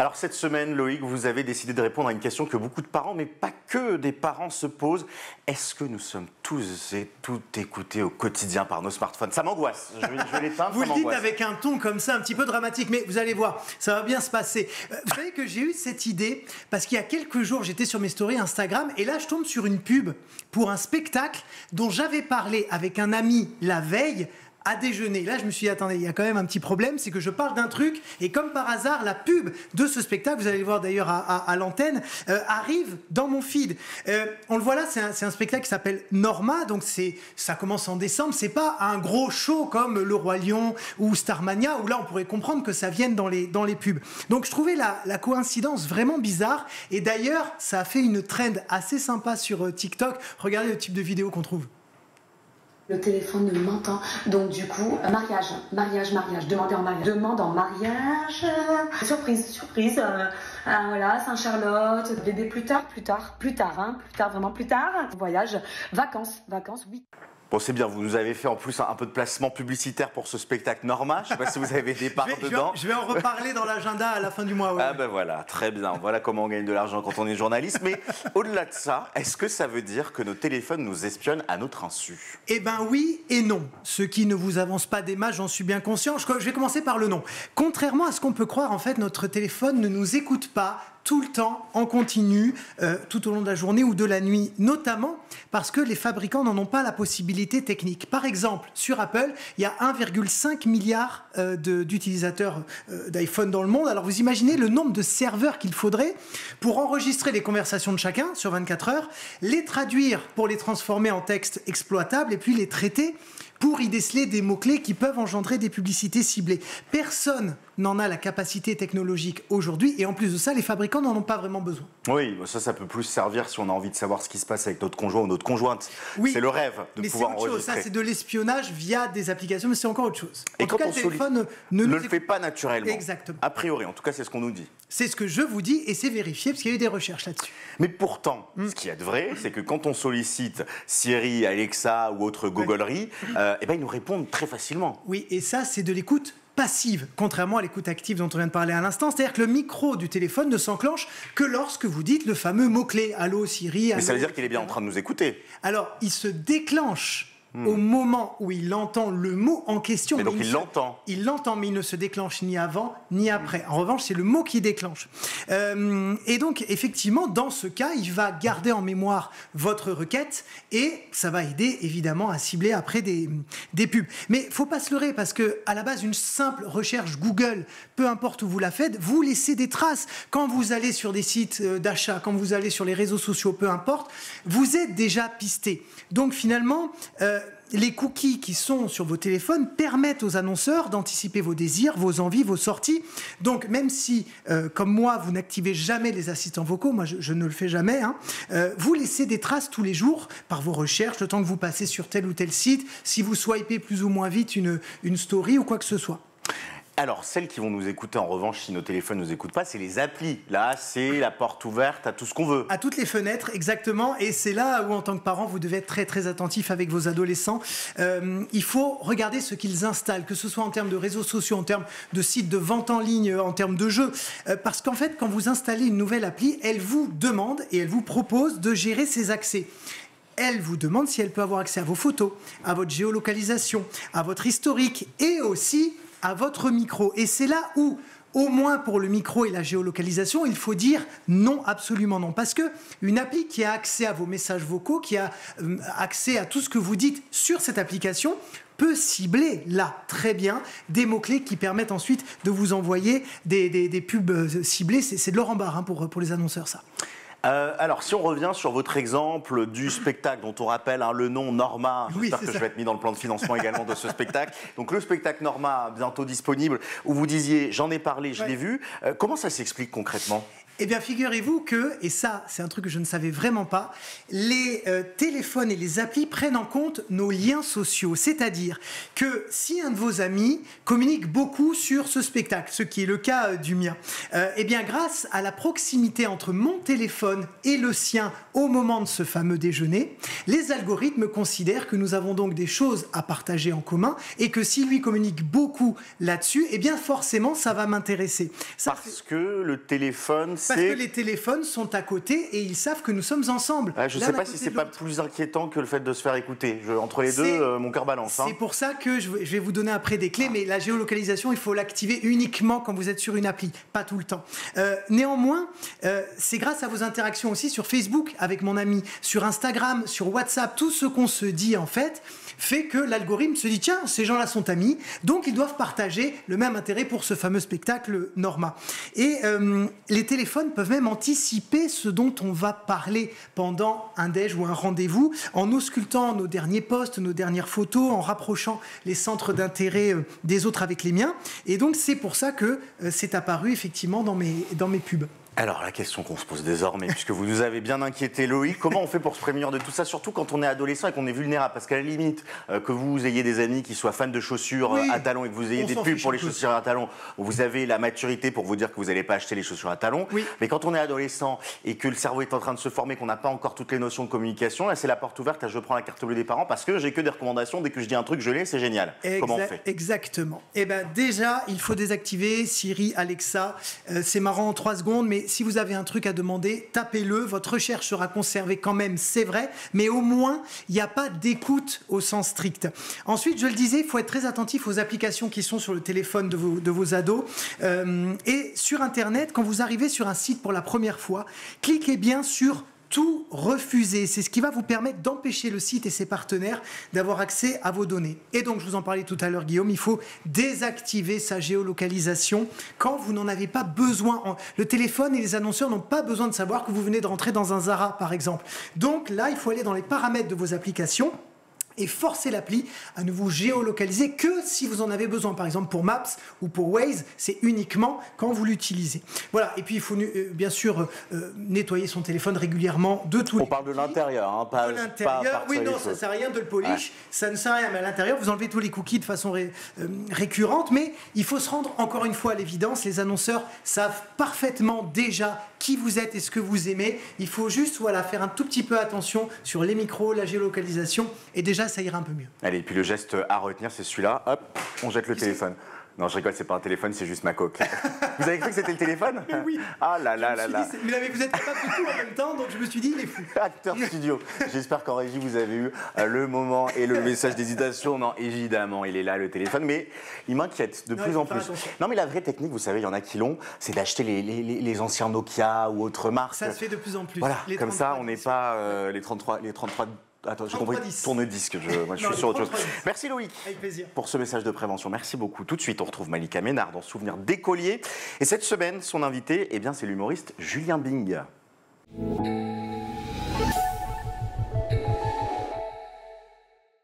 Alors cette semaine, Loïc, vous avez décidé de répondre à une question que beaucoup de parents, mais pas que des parents, se posent. Est-ce que nous sommes tous et toutes écoutés au quotidien par nos smartphones? Ça m'angoisse. Je vais l'éteindre. Vous le dites avec un ton comme ça, un petit peu dramatique, mais vous allez voir, ça va bien se passer. Vous savez que j'ai eu cette idée parce qu'il y a quelques jours, j'étais sur mes stories Instagram et là, je tombe sur une pub pour un spectacle dont j'avais parlé avec un ami la veille à déjeuner. Là, je me suis dit, attendez, il y a quand même un petit problème, c'est que je parle d'un truc, et comme par hasard, la pub de ce spectacle, vous allez le voir d'ailleurs à l'antenne, arrive dans mon feed. On le voit là, c'est un spectacle qui s'appelle Norma, donc ça commence en décembre, c'est pas un gros show comme Le Roi Lion ou Starmania, où là, on pourrait comprendre que ça vienne dans les pubs. Donc, je trouvais la coïncidence vraiment bizarre, et d'ailleurs, ça a fait une trend assez sympa sur TikTok. Regardez le type de vidéo qu'on trouve. Le téléphone m'entend, donc du coup, mariage, demandez en mariage. Demande en mariage, surprise, voilà, Saint-Charlotte, bébé plus tard, vraiment plus tard. Voyage, vacances, oui. Bon, c'est bien, vous nous avez fait en plus un peu de placement publicitaire pour ce spectacle Norma. Je ne sais pas si vous avez des parts dedans. Je vais en reparler dans l'agenda à la fin du mois. Ouais. Ah ben voilà, très bien. Voilà comment on gagne de l'argent quand on est journaliste. Mais au-delà de ça, est-ce que ça veut dire que nos téléphones nous espionnent à notre insu? Eh ben oui et non. Ce qui ne vous avance pas des masses, j'en suis bien conscient. Je vais commencer par le non. Contrairement à ce qu'on peut croire, en fait, notre téléphone ne nous écoute pas tout le temps, en continu, tout au long de la journée ou de la nuit, notamment parce que les fabricants n'en ont pas la possibilité technique. Par exemple, sur Apple, il y a 1,5 milliard d'utilisateurs d'iPhone dans le monde. Alors vous imaginez le nombre de serveurs qu'il faudrait pour enregistrer les conversations de chacun sur 24 heures, les traduire pour les transformer en texte exploitable et puis les traiter pour y déceler des mots-clés qui peuvent engendrer des publicités ciblées. Personne n'en a la capacité technologique aujourd'hui et en plus de ça, les fabricants n'en ont pas vraiment besoin. Oui, ça peut plus servir si on a envie de savoir ce qui se passe avec notre conjoint ou notre conjointe. Oui, c'est le rêve de pouvoir enregistrer. Chose. Ça, c'est de l'espionnage via des applications, mais c'est encore autre chose. Et quand le téléphone ne le fait pas naturellement. Exactement. A priori, en tout cas, c'est ce qu'on nous dit. C'est ce que je vous dis et c'est vérifié parce qu'il y a eu des recherches là-dessus. Mais pourtant, ce qu'il y a de vrai, c'est que quand on sollicite Siri, Alexa ou autre googlerie, eh ben, ils nous répondent très facilement. Oui, et ça, c'est de l'écoute passive, contrairement à l'écoute active dont on vient de parler à l'instant. C'est-à-dire que le micro du téléphone ne s'enclenche que lorsque vous dites le fameux mot-clé. Allô, Siri, allô. Mais ça veut dire qu'il est bien en train de nous écouter. Alors, il se déclenche au moment où il entend le mot en question. Mais donc il l'entend. Il l'entend, mais il ne se déclenche ni avant ni après. En revanche, c'est le mot qui déclenche. Et donc, effectivement, dans ce cas, il va garder en mémoire votre requête et ça va aider, évidemment, à cibler après des pubs. Mais il ne faut pas se leurrer parce qu'à la base, une simple recherche Google, peu importe où vous la faites, vous laissez des traces. Quand vous allez sur des sites d'achat, quand vous allez sur les réseaux sociaux, peu importe, vous êtes déjà pisté. Donc, finalement, les cookies qui sont sur vos téléphones permettent aux annonceurs d'anticiper vos désirs, vos envies, vos sorties. Donc, même si, comme moi, vous n'activez jamais les assistants vocaux, moi je ne le fais jamais, vous laissez des traces tous les jours par vos recherches, le temps que vous passez sur tel ou tel site, si vous swipez plus ou moins vite une story ou quoi que ce soit. Alors, celles qui vont nous écouter, en revanche, si nos téléphones ne nous écoutent pas, c'est les applis. Là, c'est la porte ouverte à tout ce qu'on veut. À toutes les fenêtres, exactement. Et c'est là où, en tant que parent, vous devez être très, très attentif avec vos adolescents. Il faut regarder ce qu'ils installent, que ce soit en termes de réseaux sociaux, en termes de sites de vente en ligne, en termes de jeux. Parce qu'en fait, quand vous installez une nouvelle appli, elle vous demande et elle vous propose de gérer ses accès. Elle vous demande si elle peut avoir accès à vos photos, à votre géolocalisation, à votre historique et aussi à votre micro. Et c'est là où, au moins pour le micro et la géolocalisation, il faut dire non, absolument non. Parce qu'une appli qui a accès à vos messages vocaux, qui a accès à tout ce que vous dites sur cette application, peut cibler, là, très bien, des mots-clés qui permettent ensuite de vous envoyer des pubs ciblées. C'est de l'or en barre pour les annonceurs, ça. Alors, si on revient sur votre exemple du spectacle dont on rappelle le nom Norma, j'espère que je vais être mis dans le plan de financement également de ce spectacle. Donc le spectacle Norma, bientôt disponible, où vous disiez, j'en ai parlé, je l'ai vu. Comment ça s'explique concrètement ? Eh bien, figurez-vous que, et ça, c'est un truc que je ne savais vraiment pas, les téléphones et les applis prennent en compte nos liens sociaux. C'est-à-dire que si un de vos amis communique beaucoup sur ce spectacle, ce qui est le cas du mien, eh bien, grâce à la proximité entre mon téléphone et le sien au moment de ce fameux déjeuner, les algorithmes considèrent que nous avons donc des choses à partager en commun et que si lui communique beaucoup là-dessus, eh bien, forcément, ça va m'intéresser. Parce que le téléphone, c'est... Parce que les téléphones sont à côté et ils savent que nous sommes ensemble. Je ne sais pas si c'est pas plus inquiétant que le fait de se faire écouter. Entre les deux, mon cœur balance. C'est pour ça que je vais vous donner après des clés, mais la géolocalisation, il faut l'activer uniquement quand vous êtes sur une appli, pas tout le temps. Néanmoins, c'est grâce à vos interactions aussi sur Facebook avec mon ami, sur Instagram, sur WhatsApp, tout ce qu'on se dit en fait que l'algorithme se dit tiens, ces gens-là sont amis, donc ils doivent partager le même intérêt pour ce fameux spectacle Norma. Et les téléphones peuvent même anticiper ce dont on va parler pendant un déj ou un rendez-vous en auscultant nos derniers posts, nos dernières photos, en rapprochant les centres d'intérêt des autres avec les miens. Et donc c'est pour ça que c'est apparu effectivement dans mes pubs. Alors, la question qu'on se pose désormais, puisque vous nous avez bien inquiété, Loïc, comment on fait pour se prémunir de tout ça, surtout quand on est adolescent et qu'on est vulnérable? Parce qu'à la limite, que vous ayez des amis qui soient fans de chaussures à talons et que vous ayez des pubs pour les chaussures à talons, vous avez la maturité pour vous dire que vous n'allez pas acheter les chaussures à talons. Oui. Mais quand on est adolescent et que le cerveau est en train de se former, qu'on n'a pas encore toutes les notions de communication, là, c'est la porte ouverte à je prends la carte bleue des parents parce que j'ai que des recommandations. Dès que je dis un truc, je l'ai, c'est génial. Comment on fait? Exactement. Eh bien, déjà, il faut désactiver Siri, Alexa. C'est marrant en 3 secondes, mais si vous avez un truc à demander, tapez-le, votre recherche sera conservée quand même, c'est vrai, mais au moins, il n'y a pas d'écoute au sens strict. Ensuite, je le disais, il faut être très attentif aux applications qui sont sur le téléphone de vos ados. Et sur Internet, quand vous arrivez sur un site pour la première fois, cliquez bien sur tout refuser. C'est ce qui va vous permettre d'empêcher le site et ses partenaires d'avoir accès à vos données. Et donc, je vous en parlais tout à l'heure, Guillaume, il faut désactiver sa géolocalisation quand vous n'en avez pas besoin. Le téléphone et les annonceurs n'ont pas besoin de savoir que vous venez de rentrer dans un Zara, par exemple. Donc là, il faut aller dans les paramètres de vos applications et forcer l'appli à ne vous géolocaliser que si vous en avez besoin. Par exemple, pour Maps ou pour Waze, c'est uniquement quand vous l'utilisez. Voilà, et puis il faut bien sûr nettoyer son téléphone régulièrement de tous les... On parle de l'intérieur, hein, pas... De l'intérieur, oui, non, ça ne sert à rien de le polish, ça ne sert à rien, mais à l'intérieur, vous enlevez tous les cookies de façon récurrente, mais il faut se rendre encore une fois à l'évidence, les annonceurs savent parfaitement déjà qui vous êtes et ce que vous aimez. Il faut juste faire un tout petit peu attention sur les micros, la géolocalisation, et déjà ça ira un peu mieux. Allez, et puis le geste à retenir, c'est celui-là, hop, on jette le téléphone. Non, je rigole, c'est pas un téléphone, c'est juste ma coque. Vous avez cru que c'était le téléphone? Oui. Ah là là là là. Mais vous êtes capable de tout en même temps, donc je me suis dit, il est fou. Acteur studio. J'espère qu'en régie, vous avez eu le moment et le message d'hésitation. Non, évidemment, il est là, le téléphone, mais il m'inquiète de plus en plus. Non, mais la vraie technique, vous savez, il y en a qui l'ont, c'est d'acheter les anciens Nokia ou autres marques. Ça se fait de plus en plus. Voilà, comme ça, on n'est pas les 33... Attends, j'ai compris, tourne-disque, moi je suis sur autre chose. Merci Loïc. Avec plaisir. Pour ce message de prévention, merci beaucoup. Tout de suite, on retrouve Malika Ménard dans Souvenir d'écolier. Et cette semaine, son invité, c'est l'humoriste Julien Bing.